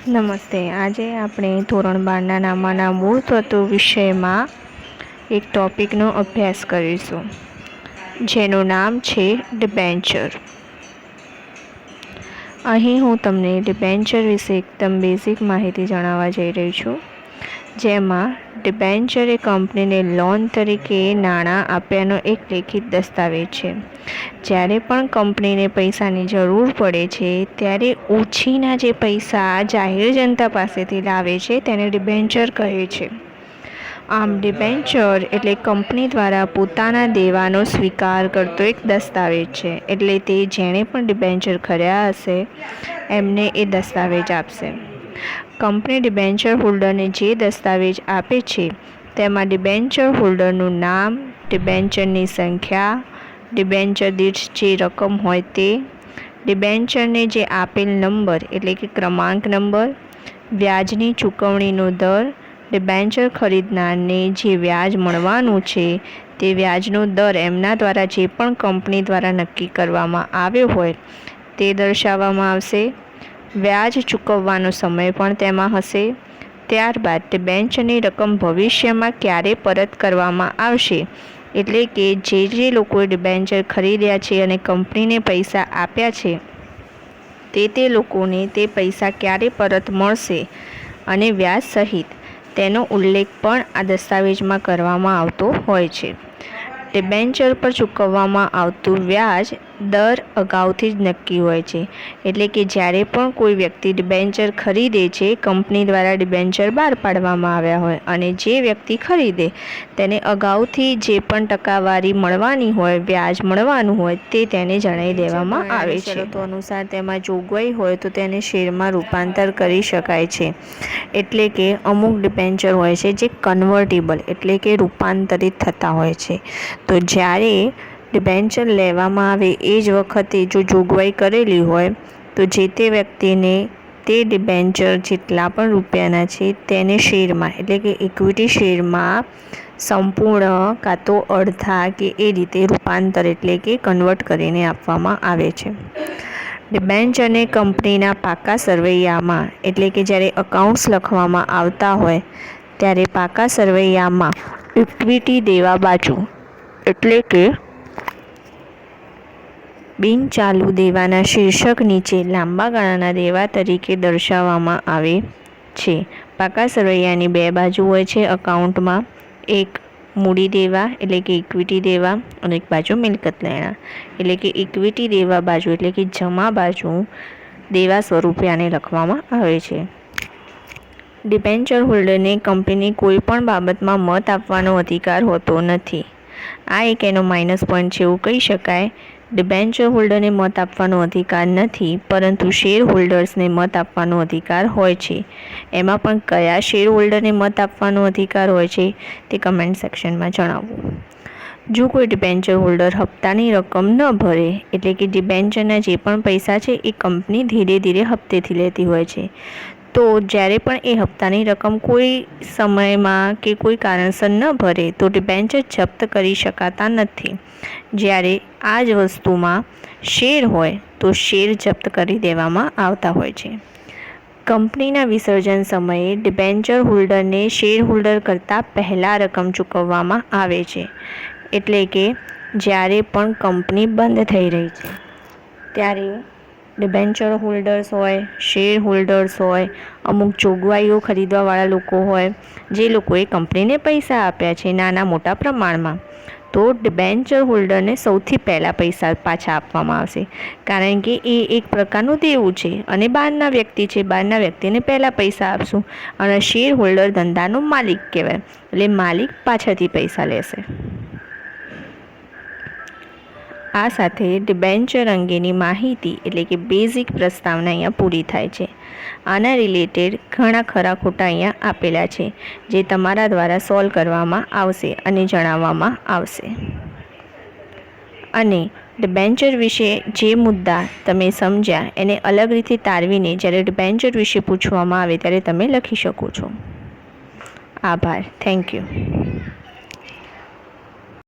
નમસ્તે. આજે આપણે ધોરણ 12ના નામાના મૂળ તત્વો વિષયમાં એક ટૉપિકનો અભ્યાસ કરીશું, જેનું નામ છે ડિબેન્ચર. અહીં હું તમને ડિબેન્ચર વિશે એકદમ બેઝિક માહિતી જણાવવા જઈ રહી છું, જેમાં ડિબેન્ચર એ કંપનીને લોન તરીકે નાણાં આપ્યાનો એક લેખિત દસ્તાવેજ છે. જ્યારે પણ કંપનીને પૈસાની જરૂર પડે છે ત્યારે ઓછીના જે પૈસા જાહેર જનતા પાસેથી લાવે છે તેને ડિબેન્ચર કહે છે. આમ ડિબેન્ચર એટલે કંપની દ્વારા પોતાના દેવાનો સ્વીકાર કરતો એક દસ્તાવેજ છે. એટલે તે જેણે પણ ડિબેન્ચર ખર્યા હશે એમને એ દસ્તાવેજ આપશે. કંપની ડિબેન્ચર હોલ્ડરને જે દસ્તાવેજ આપે છે તેમાં ડિબેન્ચર હોલ્ડરનું નામ, ડિબેન્ચરની સંખ્યા, ડિબેન્ચર દીઠ જે રકમ હોય તે, ડિબેન્ચરને જે આપેલ નંબર એટલે કે ક્રમાંક નંબર, વ્યાજની ચૂકવણીનો દર, ડિબેન્ચર ખરીદનારને જે વ્યાજ મળવાનું છે તે વ્યાજનો દર એમના દ્વારા જે પણ કંપની દ્વારા નક્કી કરવામાં આવ્યો હોય તે દર્શાવવામાં આવશે. વ્યાજ ચૂકવવાનો સમય પણ તેમાં હશે. ત્યારબાદ ડિબેન્ચરની રકમ ભવિષ્યમાં ક્યારે પરત કરવામાં આવશે, એટલે કે જે લોકોએ ડિબેન્ચર ખરીદ્યા છે અને કંપનીને પૈસા આપ્યા છે તે લોકોને તે પૈસા ક્યારે પરત મળશે અને વ્યાજ સહિત તેનો ઉલ્લેખ પણ આ દસ્તાવેજમાં કરવામાં આવતો હોય છે. ડિબેન્ચર પર ચૂકવવામાં આવતું વ્યાજ દર અગાઉથી જ નક્કી હોય છે. એટલે કે જ્યારે પણ કોઈ વ્યક્તિ ડિબેન્ચર ખરીદે છે, કંપની દ્વારા ડિબેન્ચર બહાર પાડવામાં આવ્યા હોય અને જે વ્યક્તિ ખરીદે તેને અગાઉથી જે પણ ટકાવારી મળવાની હોય, વ્યાજ મળવાનું હોય તે તેને જણાવી દેવામાં આવે છે. શરતો અનુસાર તેમાં જોગવાઈ હોય તો તેને શેરમાં રૂપાંતર કરી શકાય છે. એટલે કે અમુક ડિબેન્ચર હોય છે જે કન્વર્ટેબલ એટલે કે રૂપાંતરિત થતા હોય છે. તો જ્યારે ડિબેન્ચર લેવામાં આવે એ જ વખતે જો જોગવાઈ કરેલી હોય તો જે તે વ્યક્તિને તે ડિબેન્ચર જેટલા પણ રૂપિયાના છે તેને શેરમાં એટલે કે ઇક્વિટી શેરમાં સંપૂર્ણ કાં તો અડધા કે એ રીતે રૂપાંતર એટલે કે કન્વર્ટ કરીને આપવામાં આવે છે. ડિબેન્ચરને કંપનીના પાકા સરવૈયામાં એટલે કે જ્યારે અકાઉન્ટ્સ લખવામાં આવતા હોય ત્યારે પાકા સરવૈયામાં ઇક્વિટી દેવા બાજુ એટલે કે બિનચાલુ દેવાના શીર્ષક નીચે લાંબા ગાળાના દેવા તરીકે દર્શાવવામાં આવે છે. પાકા સરવૈયાની બે બાજુ હોય છે અકાઉન્ટમાં, એક મૂડી દેવા એટલે કે ઇક્વિટી દેવા અને એક બાજુ મિલકત લેણા એટલે કે ઇક્વિટી દેવા બાજુ એટલે કે જમા બાજુ દેવા સ્વરૂપે આને લખવામાં આવે છે. ડિબેન્ચર હોલ્ડરને કંપનીની કોઈ પણ બાબતમાં મત આપવાનો અધિકાર હોતો નથી. આ એક એનો માઇનસ પોઈન્ટ છે એવું કહી શકાય. ડિબેન્ચર હોલ્ડરને મત આપવાનો અધિકાર નથી, પરંતુ શેર હોલ્ડર્સને મત આપવાનો અધિકાર હોય છે. એમાં પણ કયા શેર હોલ્ડરને મત આપવાનો અધિકાર હોય છે તે કમેન્ટ સેક્શનમાં જણાવવું. જો કોઈ ડિબેન્ચર હોલ્ડર હપ્તાની રકમ ન ભરે એટલે કે ડિબેન્ચરના જે પણ પૈસા છે એ કંપની ધીરે ધીરે હપ્તેથી લેતી હોય છે, તો જ્યારે પણ એ હપ્તાની રકમ કોઈ સમયમાં કે કોઈ કારણસર ન ભરે તો ડિબેન્ચર જપ્ત કરી શકાતા નથી. જ્યારે આ જ વસ્તુમાં શેર હોય તો શેર જપ્ત કરી દેવામાં આવતા હોય છે. કંપનીના વિસર્જન સમયે ડિબેન્ચર હોલ્ડરને શેર હોલ્ડર કરતાં પહેલાં રકમ ચૂકવવામાં આવે છે. એટલે કે જ્યારે પણ કંપની બંધ થઈ રહી છે ત્યારે ડિબેન્ચર હોલ્ડર્સ હોય, શેર હોલ્ડર્સ હોય, અમુક જોગવાઈઓ ખરીદવાવાળા લોકો હોય, જે લોકોએ કંપનીને પૈસા આપ્યા છે નાના મોટા પ્રમાણમાં, તો ડિબેન્ચર હોલ્ડરને સૌથી પહેલાં પૈસા પાછા આપવામાં આવશે. કારણ કે એ એક પ્રકારનું દેવું છે અને બહારના વ્યક્તિ છે, બહારના વ્યક્તિને પહેલાં પૈસા આપશું અને શેર હોલ્ડર ધંધાનો માલિક કહેવાય એટલે માલિક પાછળથી પૈસા લેશે. આ સાથે ડિબેન્ચર અંગેની માહિતી એટલે કે બેઝિક પ્રસ્તાવના અહીંયા પૂરી થાય છે. આના રિલેટેડ ઘણા ખરા ખોટા અહીંયા આપેલા છે જે તમારા દ્વારા સોલ્વ કરવામાં આવશે અને જણાવવામાં આવશે. અને ડિબેન્ચર વિશે જે મુદ્દા તમે સમજ્યા એને અલગ રીતે તારવીને જ્યારે ડિબેન્ચર વિશે પૂછવામાં આવે ત્યારે તમે લખી શકો છો. આભાર. Thank you.